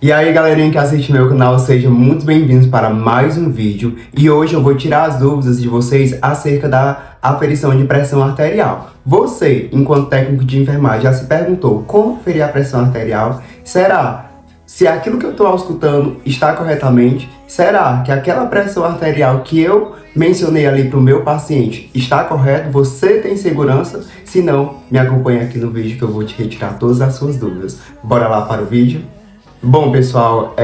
E aí galerinha que assiste meu canal, sejam muito bem-vindos para mais um vídeo. E hoje eu vou tirar as dúvidas de vocês acerca da aferição de pressão arterial. Você, enquanto técnico de enfermagem, já se perguntou como aferir a pressão arterial? Será se aquilo que eu estou auscultando está corretamente? Será que aquela pressão arterial que eu mencionei ali para o meu paciente está correto? Você tem segurança? Se não, me acompanhe aqui no vídeo que eu vou te retirar todas as suas dúvidas. Bora lá para o vídeo? Bom, pessoal,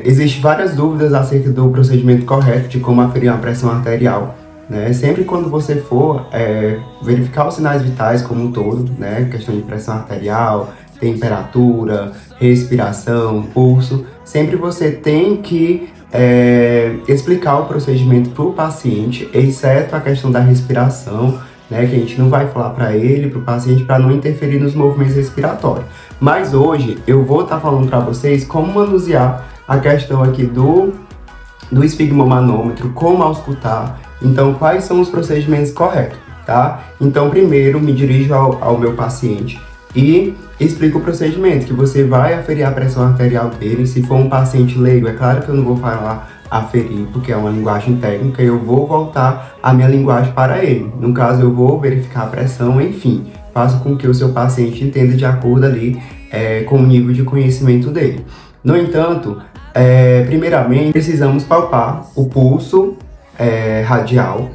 existem várias dúvidas acerca do procedimento correto de como aferir uma pressão arterial, né? Sempre quando você for verificar os sinais vitais como um todo, né? Questão de pressão arterial, temperatura, respiração, pulso, sempre você tem que explicar o procedimento para o paciente, exceto a questão da respiração, né, que a gente não vai falar para ele, para o paciente, para não interferir nos movimentos respiratórios. Mas hoje eu vou estar falando para vocês como manusear a questão aqui do esfigmomanômetro, como auscultar, então quais são os procedimentos corretos, tá? Então primeiro me dirijo ao meu paciente e explico o procedimento, que você vai aferir a pressão arterial dele. Se for um paciente leigo, é claro que eu não vou falar aferir, porque é uma linguagem técnica, e eu vou voltar a minha linguagem para ele. No caso, eu vou verificar a pressão, enfim, faço com que o seu paciente entenda de acordo ali com o nível de conhecimento dele. No entanto, primeiramente, precisamos palpar o pulso radial,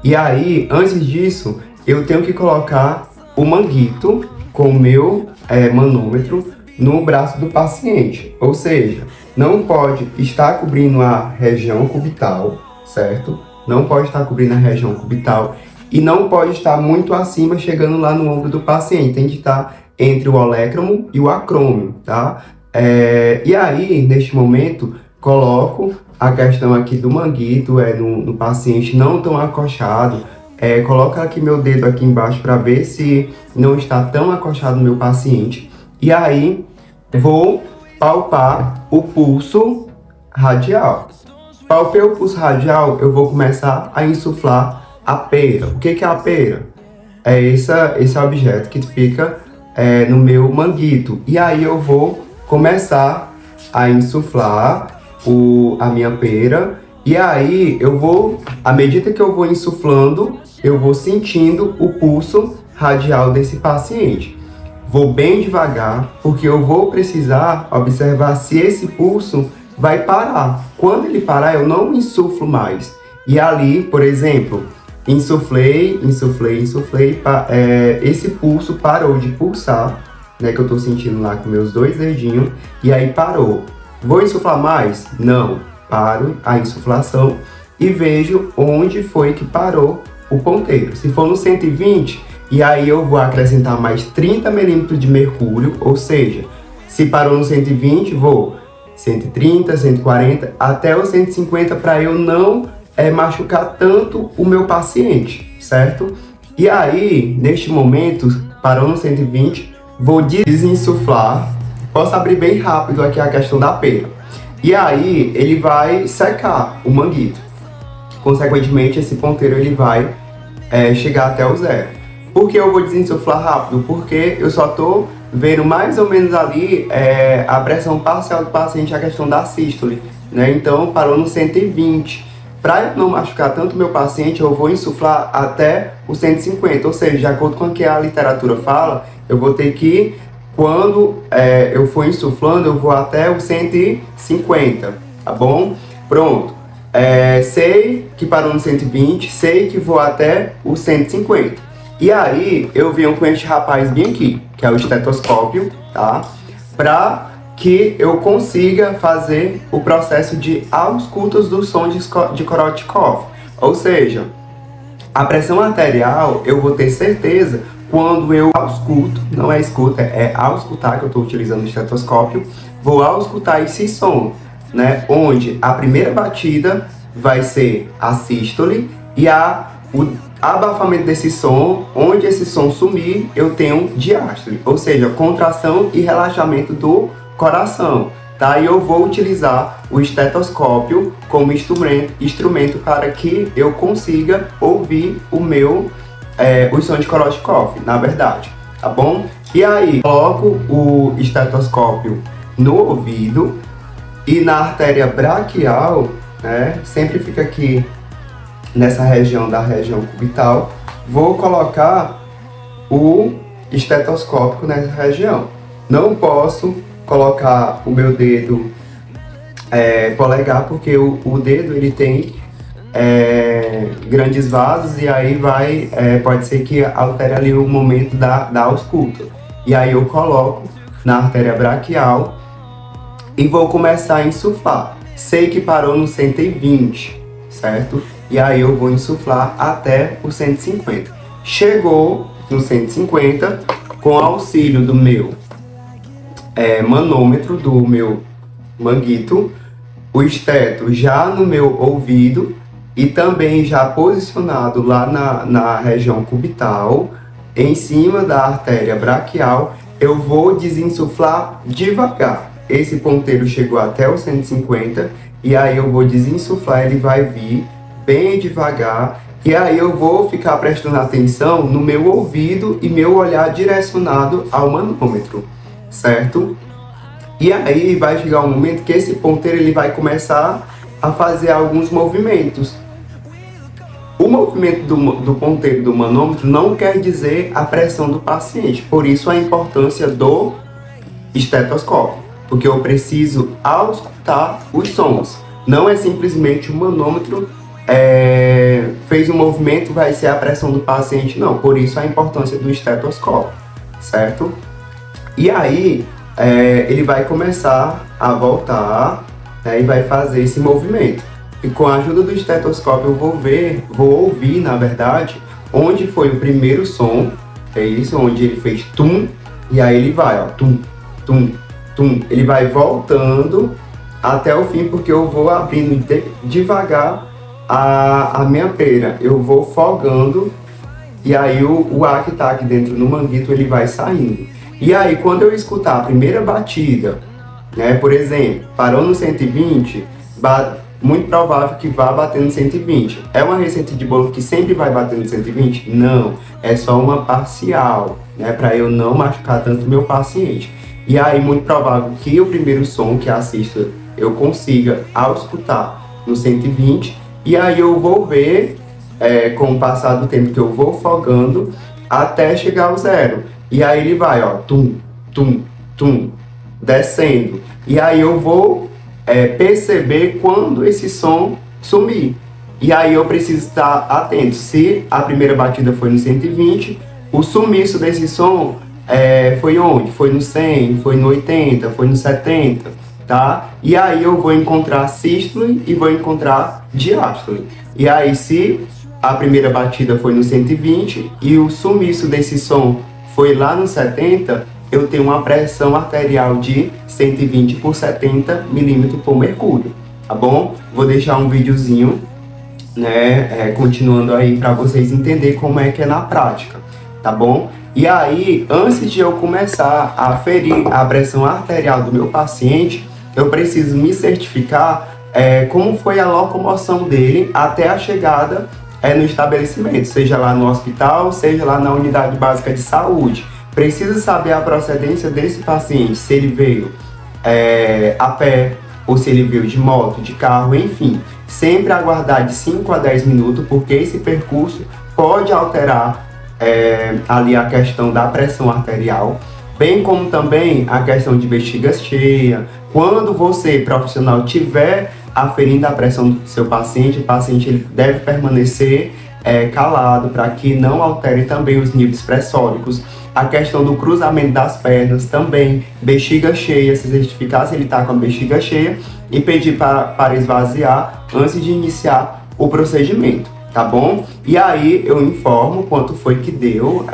e aí, antes disso, eu tenho que colocar o manguito com o meu manômetro no braço do paciente, ou seja, não pode estar cobrindo a região cubital, certo? Não pode estar cobrindo a região cubital e não pode estar muito acima, chegando lá no ombro do paciente. Tem que estar entre o olecramus e o acrômio, tá? E aí, neste momento, coloco a questão aqui do manguito no paciente não tão acochado. Coloco aqui meu dedo aqui embaixo para ver se não está tão acochado no meu paciente. E aí, vou palpar o pulso radial. Palpei o pulso radial, eu vou começar a insuflar a pera. O que é a pera? É esse objeto que fica no meu manguito. E aí eu vou começar a insuflar a minha pera. E aí eu vou, à medida que eu vou insuflando, eu vou sentindo o pulso radial desse paciente. Vou bem devagar, porque eu vou precisar observar se esse pulso vai parar. Quando ele parar, eu não insuflo mais. E ali, por exemplo, insuflei, esse pulso parou de pulsar, né, que eu tô sentindo lá com meus dois dedinhos, e aí parou. Vou insuflar mais? Não. Paro a insuflação e vejo onde foi que parou o ponteiro. Se for no 120, e aí eu vou acrescentar mais 30 milímetros de mercúrio, ou seja, se parou no 120, vou 130, 140, até o 150, para eu não machucar tanto o meu paciente, certo? E aí, neste momento, parou no 120, vou desinsuflar. Posso abrir bem rápido aqui a questão da pera. E aí, ele vai secar o manguito. Consequentemente, esse ponteiro ele vai chegar até o zero. Por que eu vou desinsuflar rápido? Porque eu só estou vendo mais ou menos ali a pressão parcial do paciente, a questão da sístole, né? Então, parou no 120. Para não machucar tanto o meu paciente, eu vou insuflar até o 150. Ou seja, de acordo com o que a literatura fala, eu vou ter que, quando eu for insuflando, eu vou até o 150, tá bom? Pronto. Sei que parou no 120, sei que vou até o 150. E aí, eu venho com este rapaz bem aqui, que é o estetoscópio, tá? Para que eu consiga fazer o processo de auscultas do som de Korotchkov. Ou seja, a pressão arterial, eu vou ter certeza quando eu ausculto, não é escuta, é auscultar, que eu estou utilizando o estetoscópio, vou auscultar esse som, né? Onde a primeira batida vai ser a sístole e o abafamento desse som, onde esse som sumir, eu tenho diástole, ou seja, contração e relaxamento do coração, tá? E eu vou utilizar o estetoscópio como instrumento para que eu consiga ouvir o som de Korotchkov, na verdade, tá bom? E aí, coloco o estetoscópio no ouvido e na artéria braquial, né, sempre fica aqui nessa região da região cubital, vou colocar o estetoscópio nessa região. Não posso colocar o meu dedo polegar, porque o dedo ele tem grandes vasos e aí pode ser que altere ali o momento da ausculta. E aí eu coloco na artéria braquial e vou começar a insuflar. Sei que parou no 120, certo? E aí eu vou insuflar até o 150. Chegou no 150, com auxílio do meu manômetro, do meu manguito, o esteto já no meu ouvido e também já posicionado lá na região cubital, em cima da artéria braquial, eu vou desinsuflar devagar. Esse ponteiro chegou até o 150 e aí eu vou desinsuflar, ele vai vir bem devagar e aí eu vou ficar prestando atenção no meu ouvido e meu olhar direcionado ao manômetro, certo? E aí vai chegar um momento que esse ponteiro ele vai começar a fazer alguns movimentos. O movimento do ponteiro do manômetro não quer dizer a pressão do paciente, por isso a importância do estetoscópio, porque eu preciso auscultar os sons. Não é simplesmente o manômetro fez um movimento, vai ser a pressão do paciente, não. Por isso a importância do estetoscópio, certo? E aí ele vai começar a voltar, e vai fazer esse movimento. E com a ajuda do estetoscópio eu vou ouvir, na verdade, onde foi o primeiro som, é isso, onde ele fez tum, e aí ele vai, ó, tum, tum, tum. Ele vai voltando até o fim, porque eu vou abrindo devagar a minha pera. Eu vou folgando, e aí o ar que tá aqui dentro no manguito, ele vai saindo. E aí, quando eu escutar a primeira batida, né, por exemplo, parou no 120, muito provável que vá bater no 120. É uma receita de bolo que sempre vai bater no 120? Não, é só uma parcial, né, para eu não machucar tanto o meu paciente. E aí, muito provável que o primeiro som que assista eu consiga auscultar no 120, e aí eu vou ver, com o passar do tempo que eu vou folgando, até chegar ao zero. E aí ele vai, ó, tum, tum, tum, descendo. E aí eu vou perceber quando esse som sumir. E aí eu preciso estar atento. Se a primeira batida foi no 120, o sumiço desse som foi onde? Foi no 100, foi no 80, foi no 70, tá? E aí eu vou encontrar sístole e vou encontrar diástole. E aí se a primeira batida foi no 120 e o sumiço desse som foi lá no 70, eu tenho uma pressão arterial de 120 por 70 milímetros por mercúrio, tá bom? Vou deixar um videozinho, né, continuando aí para vocês entenderem como é que é na prática, tá bom? E aí, antes de eu começar a aferir a pressão arterial do meu paciente, eu preciso me certificar como foi a locomoção dele até a chegada no estabelecimento, seja lá no hospital, seja lá na unidade básica de saúde. Preciso saber a procedência desse paciente, se ele veio a pé, ou se ele veio de moto, de carro, enfim. Sempre aguardar de 5 a 10 minutos, porque esse percurso pode alterar ali a questão da pressão arterial, bem como também a questão de bexiga cheia. Quando você, profissional, tiver aferindo a pressão do seu paciente, o paciente ele deve permanecer calado para que não altere também os níveis pressóricos. A questão do cruzamento das pernas também, bexiga cheia, se certificar se ele está com a bexiga cheia e pedir para esvaziar antes de iniciar o procedimento, tá bom? E aí eu informo quanto foi que deu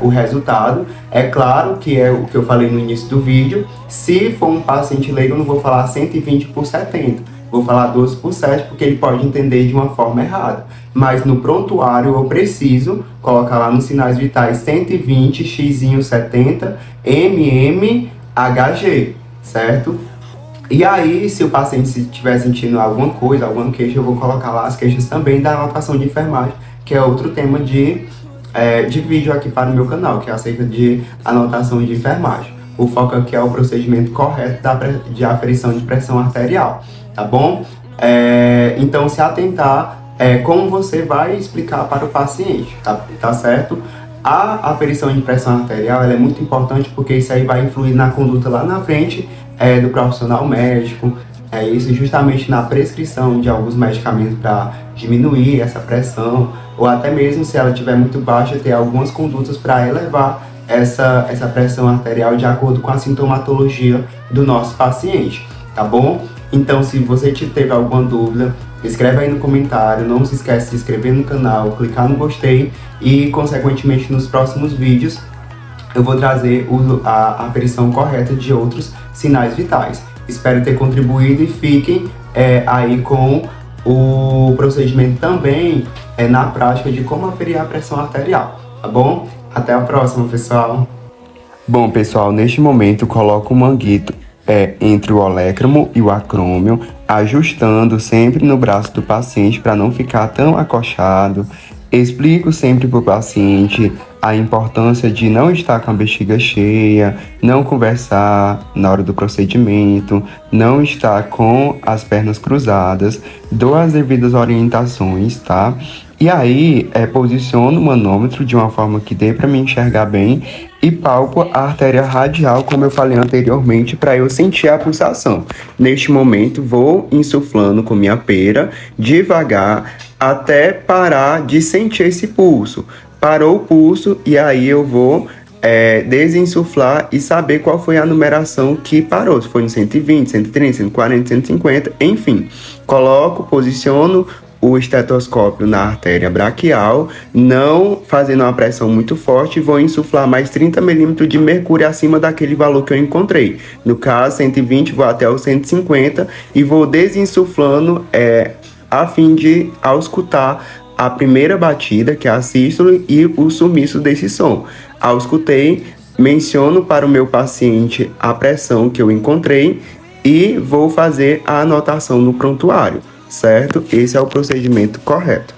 o resultado. É claro que é o que eu falei no início do vídeo, se for um paciente leigo eu não vou falar 120 por 70, vou falar 12 por 7, porque ele pode entender de uma forma errada. Mas no prontuário eu preciso colocar lá nos sinais vitais 120, x 70, mmHg, certo? E aí, se o paciente estiver sentindo alguma coisa, alguma queixa, eu vou colocar lá as queixas também da alocação de enfermagem, que é outro tema de de vídeo aqui para o meu canal, que é acerca de anotação de enfermagem. O foco aqui é o procedimento correto de aferição de pressão arterial, tá bom? Então, se atentar como você vai explicar para o paciente, tá certo? A aferição de pressão arterial ela é muito importante porque isso aí vai influir na conduta lá na frente do profissional médico, isso justamente na prescrição de alguns medicamentos para diminuir essa pressão, ou até mesmo se ela estiver muito baixa, ter algumas condutas para elevar essa pressão arterial de acordo com a sintomatologia do nosso paciente, tá bom? Então, se você teve alguma dúvida, escreve aí no comentário, não se esquece de se inscrever no canal, clicar no gostei e, consequentemente, nos próximos vídeos eu vou trazer a aferição correta de outros sinais vitais. Espero ter contribuído e fiquem aí com o procedimento também na prática de como aferir a pressão arterial, tá bom? Até a próxima, pessoal! Bom, pessoal, neste momento coloco o manguito entre o olecramo e o acrômio, ajustando sempre no braço do paciente para não ficar tão acochado. Explico sempre para o paciente a importância de não estar com a bexiga cheia, não conversar na hora do procedimento, não estar com as pernas cruzadas, dou as devidas orientações, tá? E aí, posiciono o manômetro de uma forma que dê para me enxergar bem e palpo a artéria radial, como eu falei anteriormente, para eu sentir a pulsação. Neste momento, vou insuflando com minha pera, devagar, até parar de sentir esse pulso. Parou o pulso e aí eu vou desinsuflar e saber qual foi a numeração que parou. Se foi no 120, 130, 140, 150, enfim. Coloco, posiciono o estetoscópio na artéria braquial, não fazendo uma pressão muito forte, vou insuflar mais 30 milímetros de mercúrio acima daquele valor que eu encontrei. No caso, 120, vou até o 150 e vou desinsuflando a fim de auscultar a primeira batida, que é a sístole, e o sumiço desse som. Auscultei, menciono para o meu paciente a pressão que eu encontrei e vou fazer a anotação no prontuário, certo? Esse é o procedimento correto.